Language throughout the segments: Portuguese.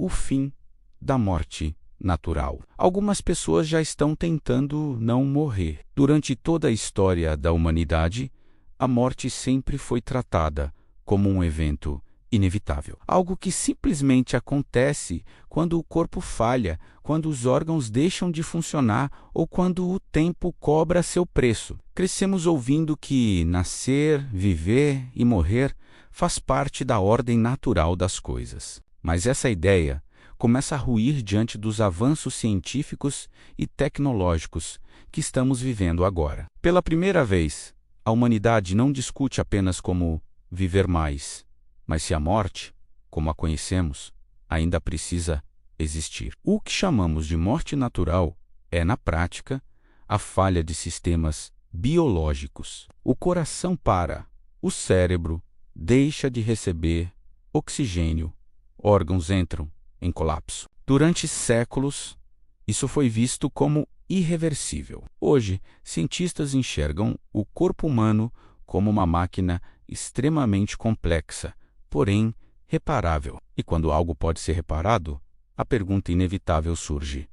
o fim da morte natural. Algumas pessoas já estão tentando não morrer. Durante toda a história da humanidade, a morte sempre foi tratada como um evento inevitável. Algo que simplesmente acontece quando o corpo falha, quando os órgãos deixam de funcionar ou quando o tempo cobra seu preço. Crescemos ouvindo que nascer, viver e morrer faz parte da ordem natural das coisas. Mas essa ideia começa a ruir diante dos avanços científicos e tecnológicos que estamos vivendo agora. Pela primeira vez, a humanidade não discute apenas como viver mais, mas se a morte, como a conhecemos, ainda precisa existir. O que chamamos de morte natural é, na prática, a falha de sistemas biológicos. O coração para, o cérebro deixa de receber oxigênio, órgãos entram em colapso. Durante séculos, isso foi visto como irreversível. Hoje, cientistas enxergam o corpo humano como uma máquina extremamente complexa, porém reparável. E quando algo pode ser reparado, a pergunta inevitável surge: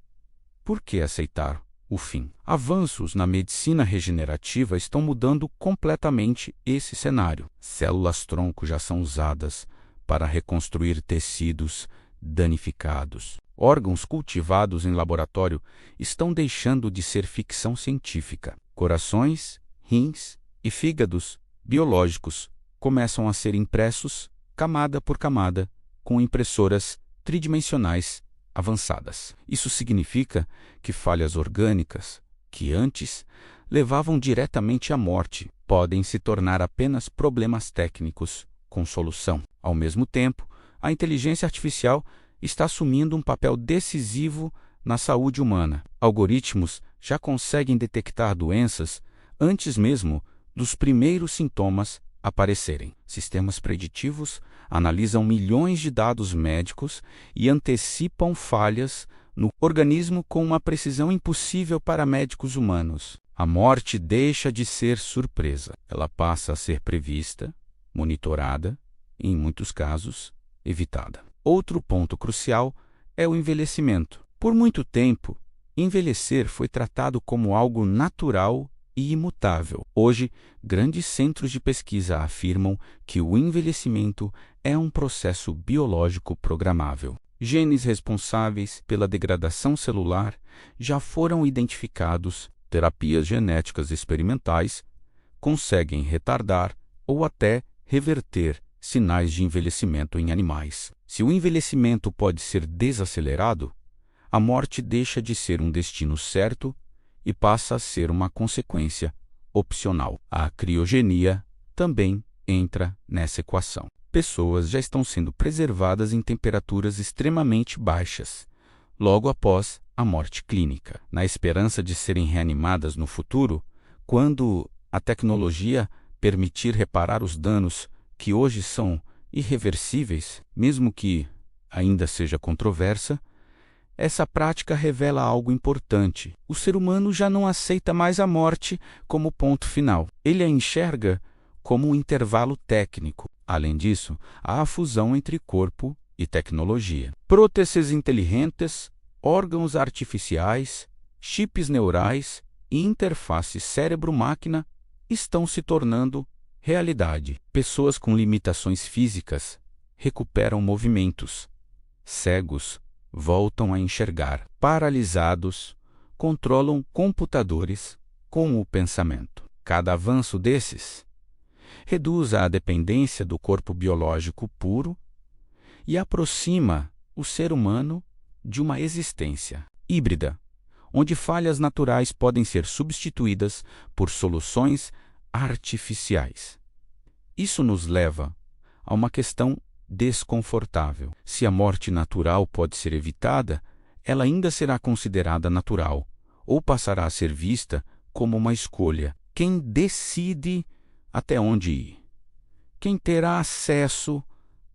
por que aceitar o fim? Avanços na medicina regenerativa estão mudando completamente esse cenário. Células-tronco já são usadas para reconstruir tecidos danificados. Órgãos cultivados em laboratório estão deixando de ser ficção científica. Corações, rins e fígados biológicos começam a ser impressos camada por camada com impressoras tridimensionais avançadas. Isso significa que falhas orgânicas, que antes levavam diretamente à morte, podem se tornar apenas problemas técnicos com solução. Ao mesmo tempo, a inteligência artificial está assumindo um papel decisivo na saúde humana. Algoritmos já conseguem detectar doenças antes mesmo dos primeiros sintomas aparecerem. Sistemas preditivos analisam milhões de dados médicos e antecipam falhas no organismo com uma precisão impossível para médicos humanos. A morte deixa de ser surpresa. Ela passa a ser prevista, monitorada e, em muitos casos, evitada. Outro ponto crucial é o envelhecimento. Por muito tempo, envelhecer foi tratado como algo natural e imutável. Hoje, grandes centros de pesquisa afirmam que o envelhecimento é um processo biológico programável. Genes responsáveis pela degradação celular já foram identificados. Terapias genéticas experimentais conseguem retardar ou até reverter sinais de envelhecimento em animais. Se o envelhecimento pode ser desacelerado, a morte deixa de ser um destino certo e passa a ser uma consequência opcional. A criogenia também entra nessa equação. Pessoas já estão sendo preservadas em temperaturas extremamente baixas, logo após a morte clínica, na esperança de serem reanimadas no futuro, quando a tecnologia permitir reparar os danos que hoje são irreversíveis, mesmo que ainda seja controversa. Essa prática revela algo importante. O ser humano já não aceita mais a morte como ponto final. Ele a enxerga como um intervalo técnico. Além disso, há a fusão entre corpo e tecnologia. Próteses inteligentes, órgãos artificiais, chips neurais e interface cérebro-máquina estão se tornando realidade. Pessoas com limitações físicas recuperam movimentos. Cegos voltam a enxergar. Paralisados controlam computadores com o pensamento. Cada avanço desses reduz a dependência do corpo biológico puro e aproxima o ser humano de uma existência híbrida, onde falhas naturais podem ser substituídas por soluções artificiais. Isso nos leva a uma questão desconfortável. Se a morte natural pode ser evitada, ela ainda será considerada natural ou passará a ser vista como uma escolha. Quem decide até onde ir? Quem terá acesso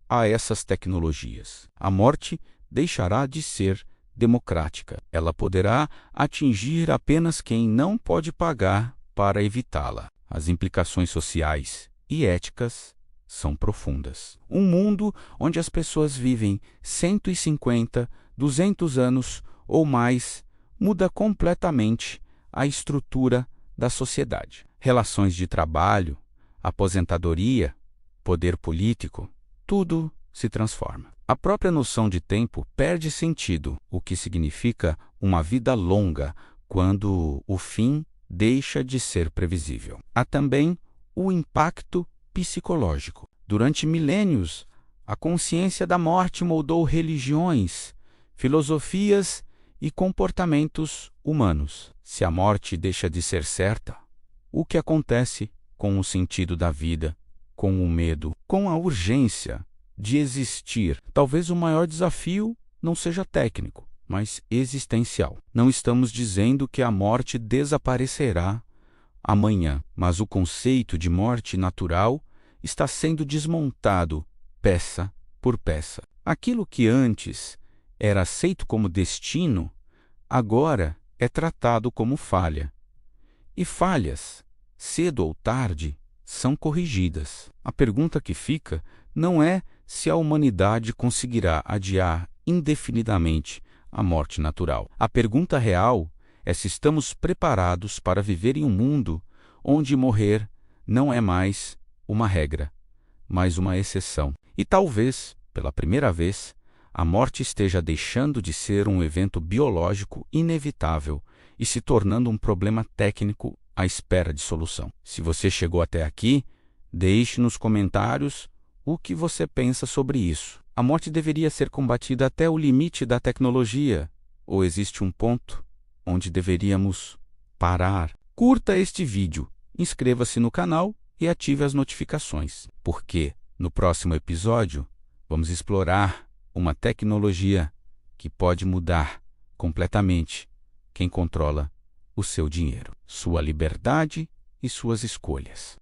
a essas tecnologias? A morte deixará de ser democrática. Ela poderá atingir apenas quem não pode pagar para evitá-la. As implicações sociais e éticas são profundas. Um mundo onde as pessoas vivem 150, 200 anos ou mais muda completamente a estrutura da sociedade. Relações de trabalho, aposentadoria, poder político, tudo se transforma. A própria noção de tempo perde sentido, o que significa uma vida longa quando o fim deixa de ser previsível. Há também o impacto psicológico. Durante milênios, a consciência da morte moldou religiões, filosofias e comportamentos humanos. Se a morte deixa de ser certa, o que acontece com o sentido da vida, com o medo, com a urgência de existir? Talvez o maior desafio não seja técnico, mas existencial. Não estamos dizendo que a morte desaparecerá amanhã, mas o conceito de morte natural está sendo desmontado peça por peça. Aquilo que antes era aceito como destino, agora é tratado como falha. E falhas, cedo ou tarde, são corrigidas. A pergunta que fica não é se a humanidade conseguirá adiar indefinidamente a morte natural. A pergunta real é se estamos preparados para viver em um mundo onde morrer não é mais uma regra, mas uma exceção. E talvez, pela primeira vez, a morte esteja deixando de ser um evento biológico inevitável e se tornando um problema técnico à espera de solução. Se você chegou até aqui, deixe nos comentários o que você pensa sobre isso. A morte deveria ser combatida até o limite da tecnologia, ou existe um ponto onde deveríamos parar? Curta este vídeo, inscreva-se no canal e ative as notificações, porque no próximo episódio vamos explorar uma tecnologia que pode mudar completamente quem controla o seu dinheiro, sua liberdade e suas escolhas.